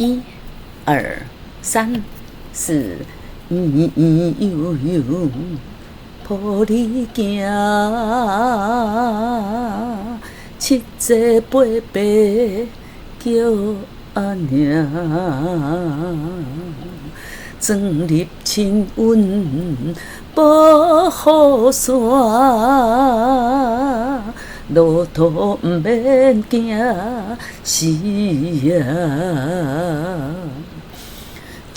一、二、三、四，悠悠抱你行，七节八八叫阿娘，钻入亲温保护伞，路途毋免惊死啊！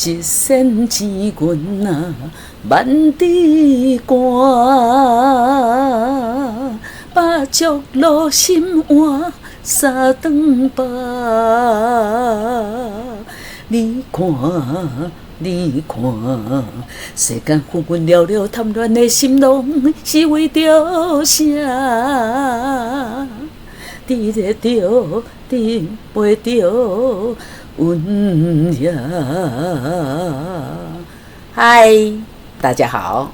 一线之缘啊，万枝寒，百足路心换三顿饱。你看，你看，世间浮云了了，贪恋的心拢是为着啥？得得着，得袂着。温呀，嗨，大家好，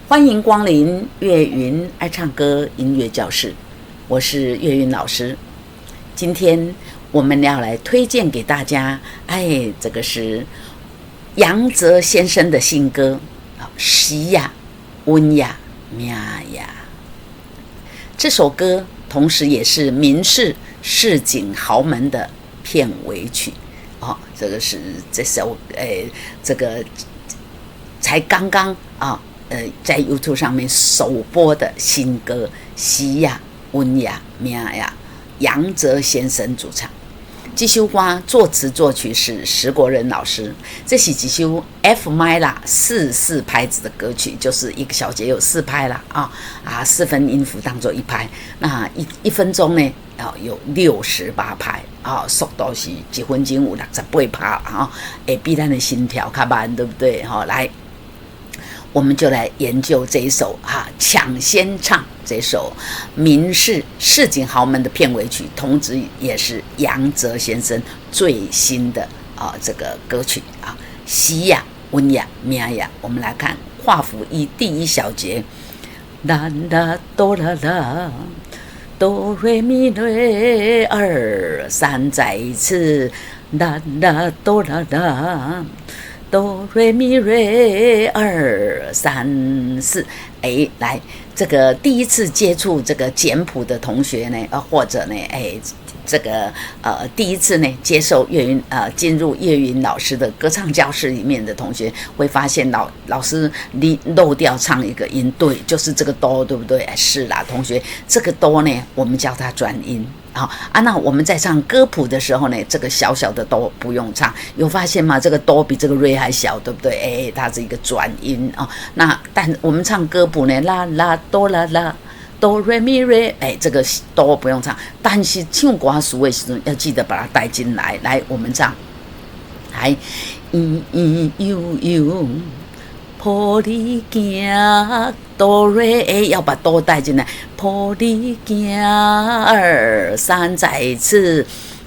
欢迎光临岳云爱唱歌音乐教室，我是岳云老师。今天我们要来推荐给大家，这个是杨泽先生的新歌《喜呀温呀命呀》。这首歌同时也是民视市井豪门的片尾曲。这个是这首这个才刚刚在 YouTube 上面首播的新歌《喜呀温呀命呀》，杨泽先生主唱。这首歌作词作曲是石国人老师，这是一首 F minor 4/4拍子的歌曲，就是一个小节有4拍啦4分音符当做1拍，那一分钟呢有68拍速度是1分钟有68拍会比咱的心跳较慢，对不对来，我们就来研究这一首抢先唱这首民视市井豪门的片尾曲，同时也是杨泽先生最新的这个歌曲喜呀温呀命呀。我们来看画符1第1小节，啦啦哆啦啦哆瑞咪瑞2 3再一次，啦啦哆啦啦哆瑞咪瑞2 3 4。来，这个第一次接触这个简谱的同学呢，或者呢，这个第一次呢接受进入岳云老师的歌唱教室里面的同学，会发现老师漏掉唱一个音，对，就是这个哆，对不对？是啦，同学，这个哆呢，我们叫它转音。那我们在唱歌谱的时候呢，这个小小的哆不用唱，有发现吗？这个哆比这个瑞还小，对不对？它是一个转音但我们唱歌谱呢，啦啦哆啦啦哆瑞咪瑞，这个哆不用唱，但是唱歌词的时候要记得把它带进来。来，我们唱，来，悠悠抱你行，哆瑞要把哆带进来，抱你行2 3再一次，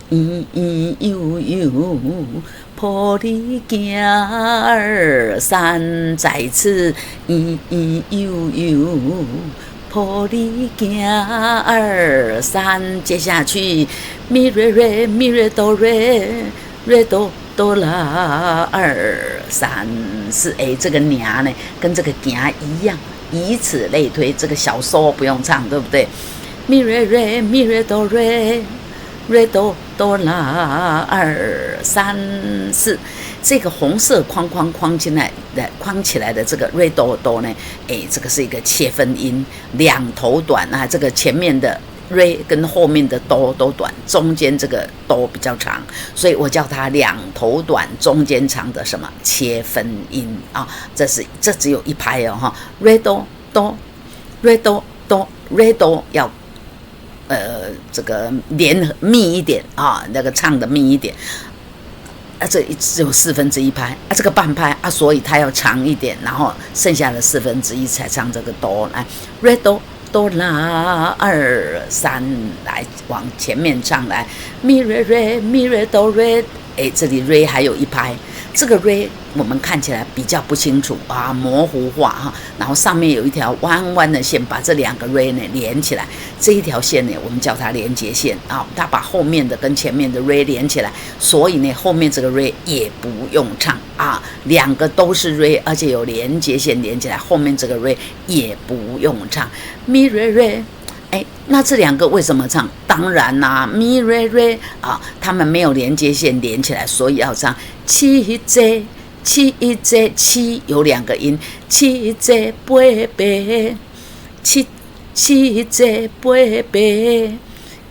悠悠抱你行2 3再一次，悠悠抱你行2 3，接下去咪瑞瑞咪瑞哆瑞瑞哆哆啦2 3 4，这个娘呢跟这个行一样，以此类推，这个小嗦不用唱，对不对？咪瑞瑞咪瑞哆瑞瑞哆哆啦2 3 4，这个红色框起来的这个瑞哆哆呢，这个是一个切分音，两头短这个前面的瑞跟后面的哆都短，中间这个哆比较长，所以我叫它两头短中间长的什么切分音这只有1拍瑞哆哆瑞哆哆瑞哆要这个连密一点那个唱的密一点这只有1/4拍这个半拍所以它要长一点，然后剩下的1/4才唱这个哆。来，瑞哆哆啦2 3，来往前面唱来，咪瑞瑞咪瑞哆瑞这里 re 还有一拍，这个 re 我们看起来比较不清楚啊，模糊化哈。然后上面有一条弯弯的线，把这两个 re 呢连起来。这一条线呢，我们叫它连接线啊，它把后面的跟前面的 re 连起来，所以呢，后面这个 re 也不用唱啊，两个都是 re， 而且有连接线连起来，后面这个 re 也不用唱。咪 re re。那这两个为什么唱？当然啦，咪瑞瑞啊，他们没有连接线连起来，所以要唱七节七节七有两个音，七节八八七节八八，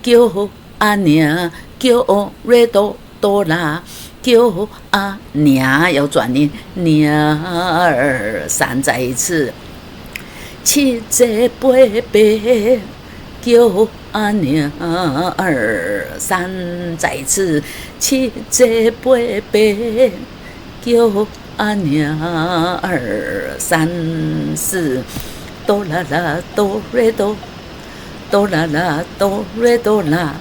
叫阿娘叫瑞哆哆啦，叫阿娘有转音，娘儿三再一次，七节八八。叫阿娘儿三再次，七节八八，叫阿娘儿三四，哆啦啦哆瑞哆，哆啦啦哆瑞哆啦，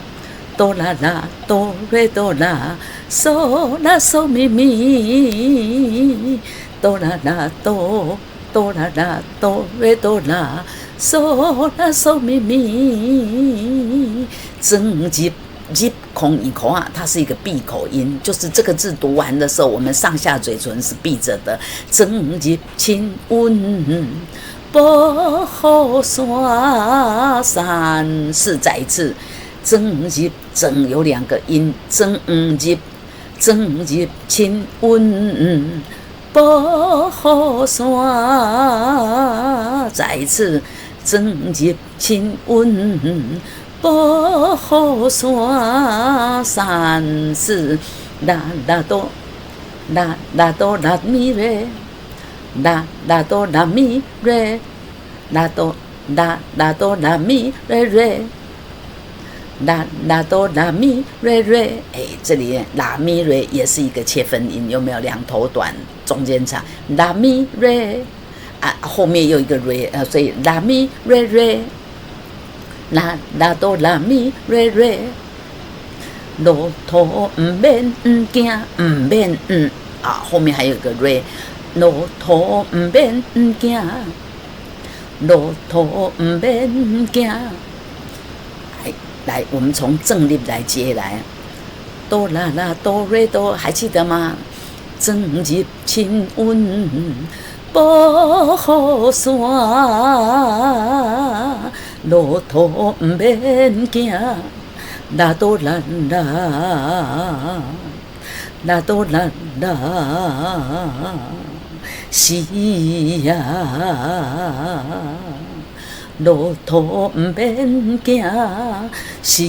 哆啦啦哆瑞哆啦，嗦啦嗦咪咪，哆啦啦哆。哆啦啦哆瑞哆啦，嗦啦嗦咪咪，整集空一口啊，它是一个闭口音，就是这个字读完的时候，我们上下嘴唇是闭着的。整集亲吻，保护山三四再一次，整集整有两个音，整集亲吻。保护山，再一次整集亲吻，保护山三四啦啦哆啦啦哆啦咪瑞，啦啦哆啦咪瑞，啦哆啦啦哆啦咪瑞瑞。啦啦哆啦咪瑞瑞，这里啦咪瑞也是一个切分音，有没有？两头短，中间长，啦咪瑞啊，后面又一个瑞，所以啦咪瑞瑞，啦啦哆啦咪瑞瑞，骆驼唔免唔惊唔免啊，后面还有一个瑞，骆驼唔免唔惊，骆驼唔免唔惊。来，我们从正律来接来，哆啦啦哆瑞哆，还记得吗？正入亲吻，保护山，骆驼唔免惊，啦哆啦啦，啦哆啦啦，是呀。骆驼唔免惊，是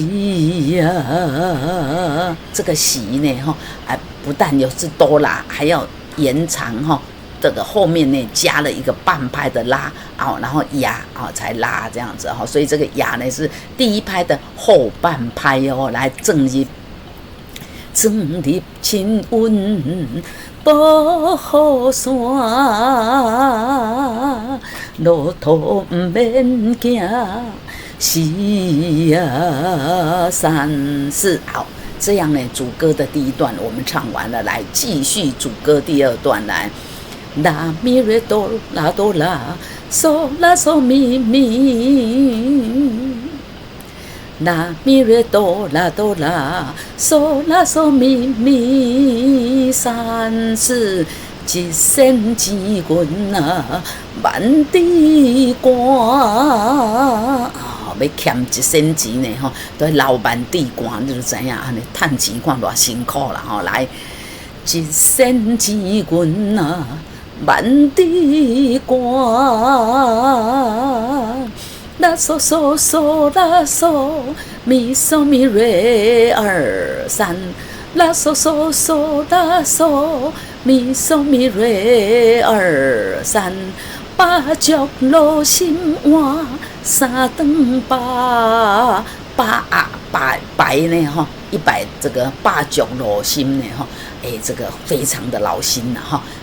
啊，这个喜呢不但有是多啦，还要延长这个后面呢加了一个半拍的拉然后压才拉这样子所以这个压呢是第一拍的后半拍来正入亲吻。保护山，骆驼唔免惊，是啊，三四好，这样呢，主歌的第一段我们唱完了，来继续主歌第二段来。啦咪瑞哆啦哆啦，嗦啦嗦咪咪。啦咪瑞哆啦哆啦，嗦啦嗦咪咪，三四一线之棍万滴汗要欠一线钱呢都流万滴汗，你就知影安尼趁钱看偌辛苦啦来一线之棍万滴汗。啦嗦嗦嗦啦嗦，咪嗦咪瑞二三。啦嗦嗦嗦啦嗦，咪嗦咪瑞二三。八角落心换，三顿八白呢100这个八角落心呢这个非常的劳心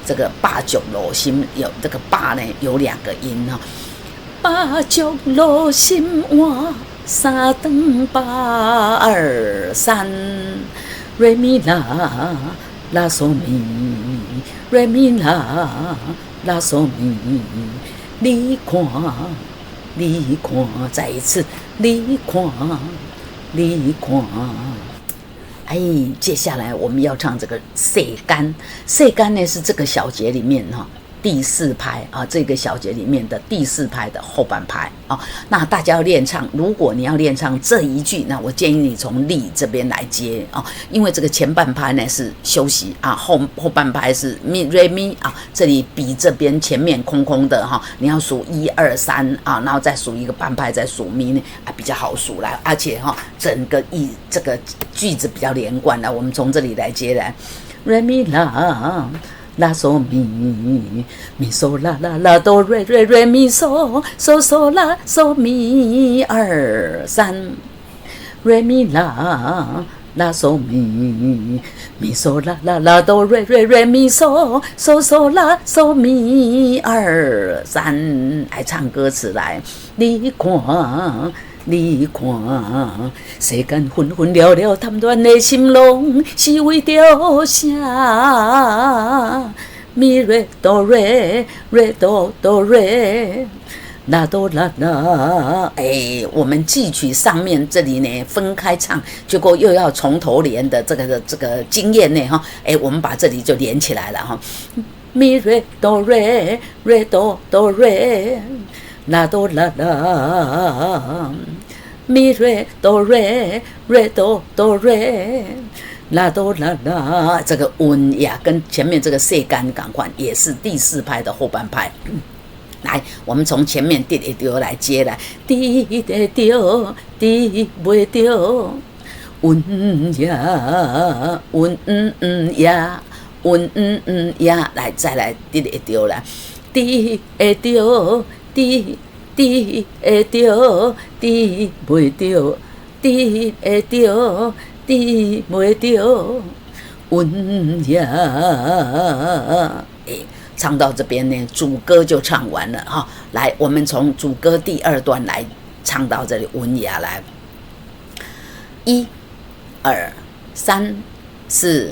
这个八角落心有这个八呢有2个音八角落心换，三顿8 2 3，瑞咪啦啦嗦咪，瑞咪啦啦嗦咪，你看，你看，再一次，你看，你看。哎，接下来我们要唱这个世间，世间呢是这个小节里面哈第4拍啊，这个小节里面的第4拍的后半拍啊。那大家要练唱，如果你要练唱这一句，那我建议你从力这边来接啊，因为这个前半拍呢是休息啊，后半拍是咪瑞咪啊，这里比这边前面空空的哈，你要数1、2、3啊，然后再数一个半拍，再数咪呢啊，比较好数来，而且哈整个这个句子比较连贯了。我们从这里来接来，瑞咪啦。啦嗦咪咪嗦啦啦啦哆瑞瑞瑞咪嗦嗦嗦啦嗦咪2、3，瑞咪啦啦嗦咪咪嗦啦啦啦哆瑞瑞瑞咪嗦嗦嗦啦嗦咪2、3，来唱歌词来，你看。你看，世间纷纷了了，贪恋的心拢是为着啥？咪瑞哆瑞，瑞哆哆瑞，啦哆啦啦。哎，我们记曲上面这里呢分开唱，结果又要从头连的这个经验呢哈，哎，我们把这里就连起来了哈。咪瑞哆瑞，瑞哆哆瑞。啦哆啦啦，咪瑞哆瑞，瑞哆哆瑞，啦哆啦啦。这个温雅跟前面这个世间赶快也是第4拍的后半拍。来，我们从前面滴会着来接来，滴会着，滴袂着，温雅，温雅，温雅，来再来滴会着来，滴会着。滴会着，滴袂着，滴会着，滴袂着，温雅。哎，唱到这边呢，主歌就唱完了哈。来，我们从主歌第2段来唱到这里，温雅来，1、2、3、4。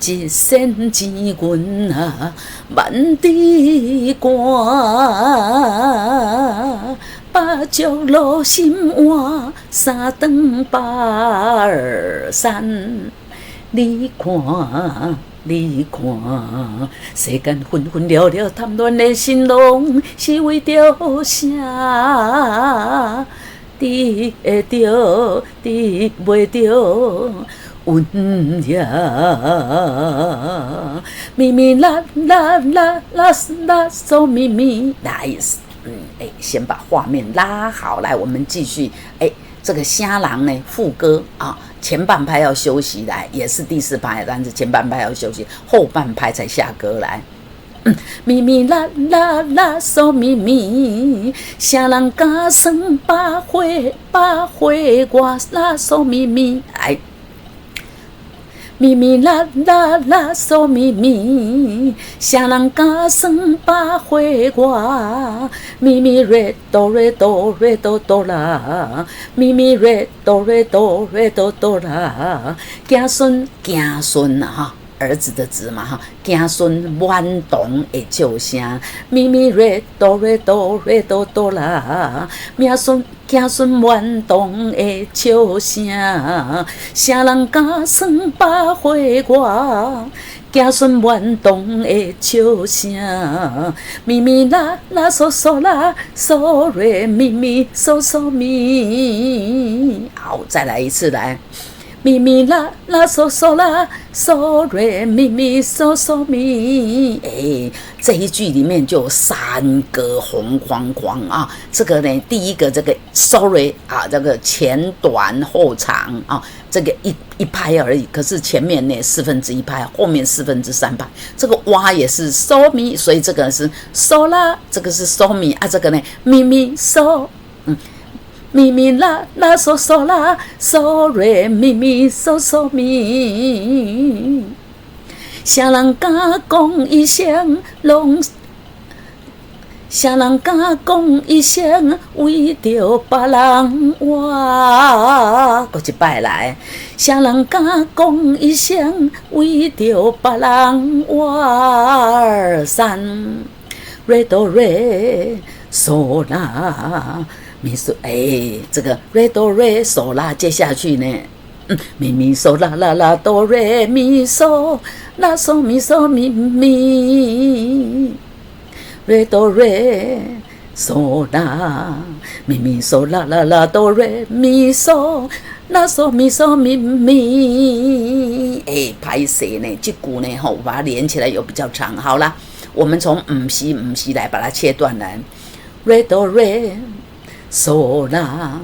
一线钱阮啊，万枝寒，把酒落心换，3顿8、2、3。你看，你看，世间纷纷了了，贪恋的心拢是为着啥？滴会着，滴袂着。温雅，咪咪啦啦啦啦啦嗦咪咪，来，先把画面拉好来，我们继续。这个虾郎呢，副歌啊，前半拍要休息来，也是第4拍，但是前半拍要休息，后半拍才下歌来。咪咪啦啦啦嗦咪咪，啥人加算把火我啦嗦咪咪来。咪咪啦啦啦嗦咪咪，啥人加算把火我？咪咪瑞哆瑞哆瑞哆哆啦，咪咪瑞哆瑞哆瑞哆哆啦，子孙啊哈。儿子的子嘛哈，子孙万动会笑声，咪咪瑞哆瑞哆瑞哆哆啦，子孙万动会笑声，啥人加算把火我？子孙万动会笑声，咪咪啦啦嗦嗦啦，嗦瑞咪咪嗦嗦咪。好，再来一次来。咪咪啦啦嗦嗦啦，嗦瑞咪咪嗦嗦咪。这一句里面就有3个红框框啊。这个呢，第一个这个 sorry 啊，这个前短后长啊，这个一拍而已。可是前面呢1/4拍，后面3/4拍。这个哇也是嗦咪，所以这个是嗦啦，这个是嗦咪啊，这个呢咪咪嗦，咪咪啦啦嗦嗦啦，嗦瑞咪咪嗦嗦咪。啥人敢讲一声拢谁人敢讲一声为着别人活？搁一摆来，谁人敢讲一声为着别人活？三瑞哆瑞嗦啦咪嗦，这个瑞哆瑞嗦啦，接下去呢？咪咪嗦啦啦啦哆瑞咪嗦啦嗦咪嗦咪咪。瑞哆瑞嗦啦，咪咪嗦啦啦啦哆瑞咪嗦啦嗦咪嗦咪咪。拍谁呢？这句呢，我把它连起来又比较长。好啦，我们从唔是来把它切断来。瑞哆瑞嗦啦，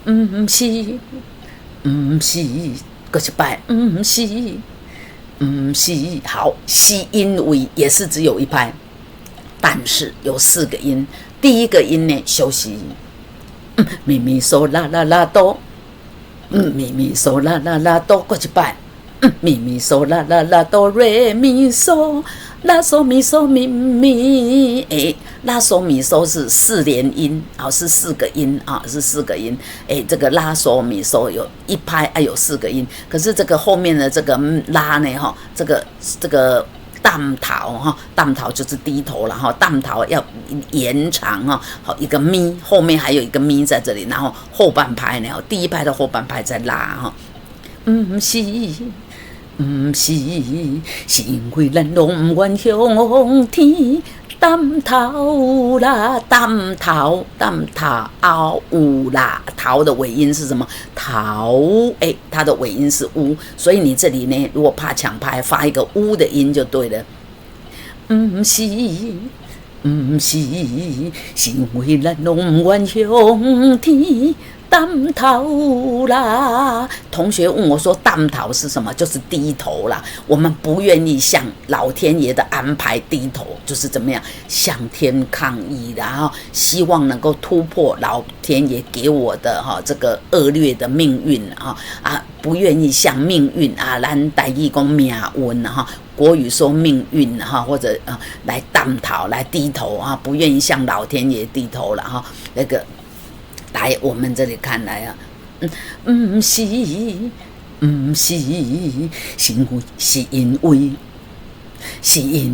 唔是，搁一摆，唔是，好，西音位也是只有一拍。但是有4个音，第一个音呢休息，咪咪嗦啦啦啦哆，咪咪嗦啦啦啦哆，过一摆，咪咪嗦啦啦啦哆瑞咪嗦啦嗦咪嗦咪咪，拉嗦咪嗦是4连音，是4个音是4个音，这个拉嗦咪嗦有一拍有4个音，可是这个后面的这个拉呢这个。淡头淡头就是低头了淡头要延长好一个咪，后面还有一个咪在这里，然后后半拍呢，第一拍的后半拍再拉是因为咱拢不愿向天担头啦，担头有啦，头的尾音是什么？头，它的尾音是乌，所以你这里呢，如果怕抢拍，发一个乌的音就对了。是因为咱拢不愿向天担头啦。同学问我说担头是什么？就是低头啦。我们不愿意向老天爷的安排低头，就是怎么样向天抗议，然后希望能够突破老天爷给我的这个恶劣的命运不愿意向命运咱台语讲命运国语说命运或者来担头来低头不愿意向老天爷低头了那个。来，我们这里看来是因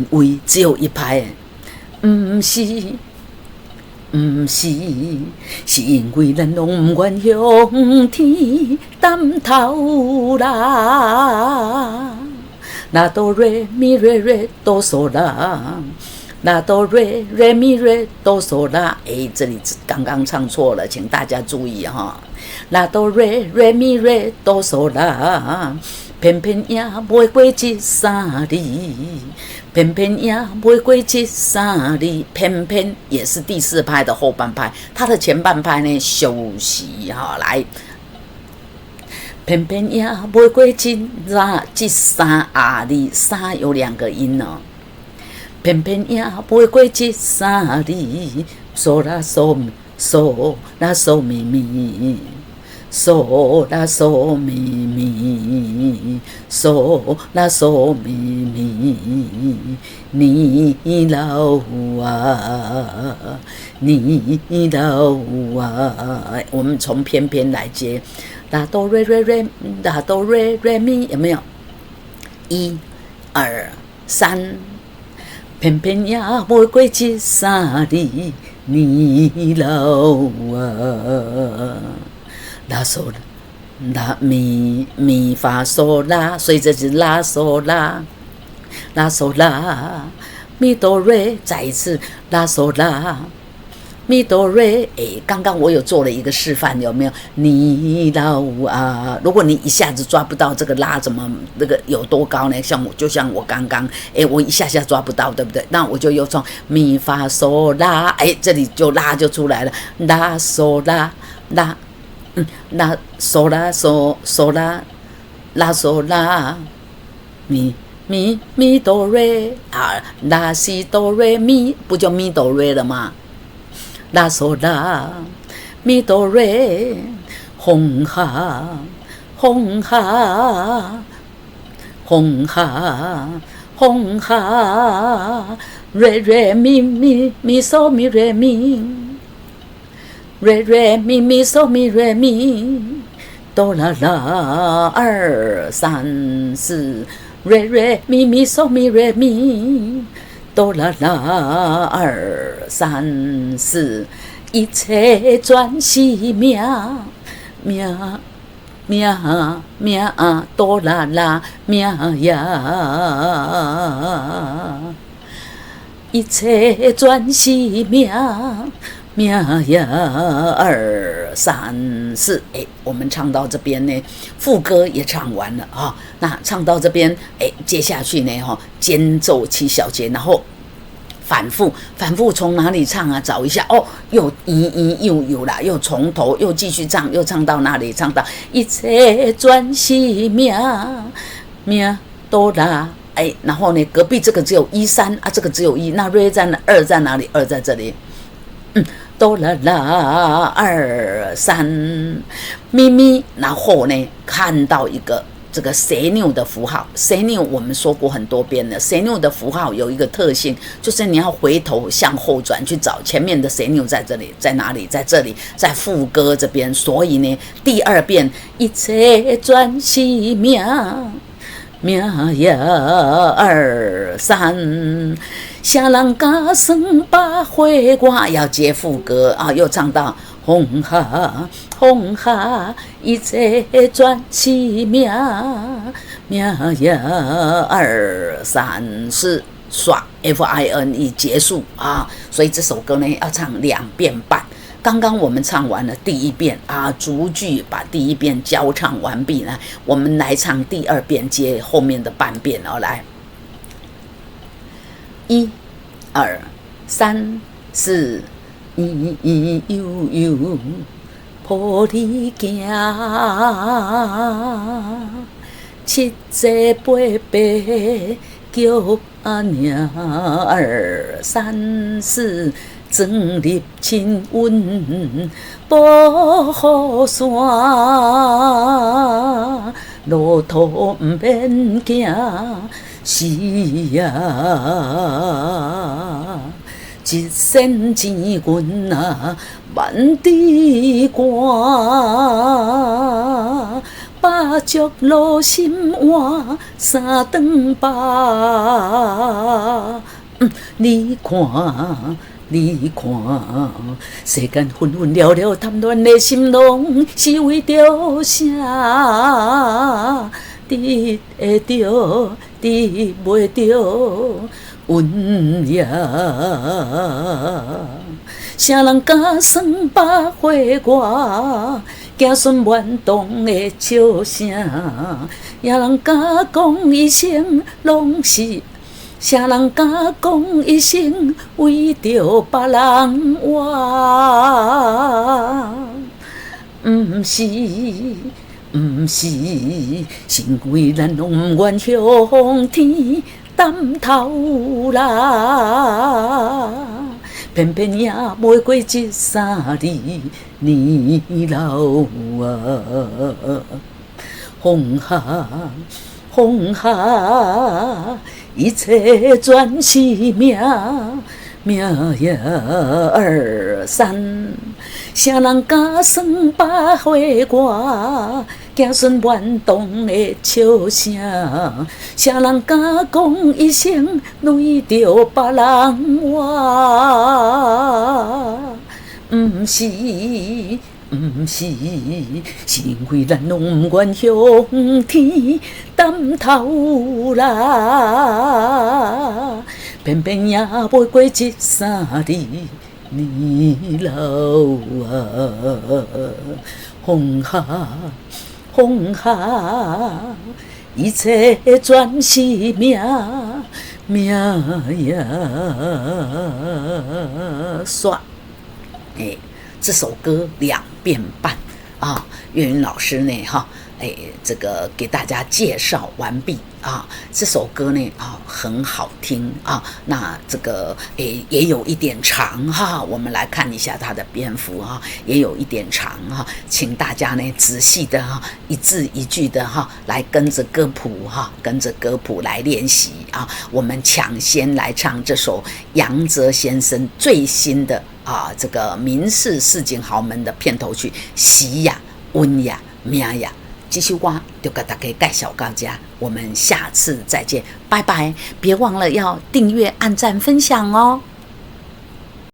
为只有一拍，是因为咱拢不愿向天担头啦，那哆瑞咪瑞瑞哆嗦啦。拉哆瑞瑞咪瑞哆嗦拉，这里刚刚唱错了，请大家注意拉哆瑞瑞咪瑞哆嗦拉，偏偏也袂过这三字，偏偏也袂过这三字，偏偏也是第4拍的后半拍，它的前半拍呢休息来。偏偏也袂过这三字，三有2个音偏偏也袂过这三字，嗦啦嗦嗦啦嗦咪咪，嗦啦嗦咪咪，嗦啦嗦咪咪，你老我们从偏偏来接，拉哆瑞瑞瑞，拉哆瑞瑞咪，有没有？1、2、3。偏偏也袂过这三字，你老拉嗦拉咪发嗦拉，所以这是拉嗦拉咪哆瑞，再一次拉嗦拉咪哆瑞。刚刚我有做了一个示范，有没有？你老如果你一下子抓不到这个拉怎么那个有多高呢？就像我刚刚我一下抓不到，对不对？那我就又从咪发嗦拉，这里就拉就出来了，拉嗦拉拉，拉嗦拉嗦拉拉嗦拉咪哆瑞拉西哆瑞咪，不就咪哆瑞了吗？拉嗦拉咪哆瑞，风下红哈红哈，瑞瑞咪咪咪嗦咪瑞咪，瑞瑞咪咪嗦咪瑞咪，哆啦啦2、3、4，瑞瑞咪咪嗦咪瑞咪，哆啦啦2、3、4，一切全是命命。命命哆啦啦命呀，一切全是命命呀，2、3、4。我们唱到这边呢，副歌也唱完了啊。那唱到这边，接下去呢，间奏7小节，然后反复从哪里唱啊？找一下哦，又有啦，又从头又继续唱，又唱到哪里？唱到一切全是命命哆啦，然后呢，隔壁这个只有1、3啊，这个只有1，那瑞在2在哪里？2在这里，哆啦啦2、3咪咪，然后呢，看到一个。这个蛇钮的符号，蛇钮我们说过很多遍了。蛇钮的符号有一个特性，就是你要回头向后转去找前面的蛇钮在这里，在哪里？在这里，在副歌这边。所以呢，第2遍一切全是命命呀2、3，啥人家算把花瓜，要接副歌啊，又唱到。红哈红哈，一切全是命命呀2、3、4，刷 FINE 结束啊！所以这首歌呢要唱2遍半。刚刚我们唱完了第1遍啊，逐句把第1遍交唱完毕呢，我们来唱第2遍，接后面的半遍哦，来，1、2、3、4。悠抱你行，7岁8八叫阿娘，2、3、4装入亲温保护伞，路途不免行，是啊。一身钱银啊，万支汗，把足路心换3顿饱。你看，世间纷纷了了，贪恋的心拢是为着啥？得会着，得袂着。阮呀，啥人家算把花我，子孙满堂的笑声，也人家讲一生拢是，啥人家讲一生为着别人活，毋是，是因为咱拢不愿向天。担头啦，偏偏也袂过1、3年老啊！风下，一切全是命呀2、3，啥人家算把花我？子孙满堂的笑声，啥人家讲一生为着别人活？毋是，是因为咱拢不愿向天担头啦，偏偏也袂过1、3年老啊！风下，一切全是命呀！刷，这首歌2遍半啊，岳云老师呢，这个给大家介绍完毕啊。这首歌呢很好听啊，那这个也有一点长哈，我们来看一下它的篇幅哈，也有一点长哈，请大家呢仔细的一字一句的来跟着歌谱来练习啊。我们抢先来唱这首杨哲先生最新的这个民视市井豪门的片头曲《喜呀温呀命呀》，这首歌就给大家介绍到这，我们下次再见，拜拜！别忘了要订阅、按赞、分享哦。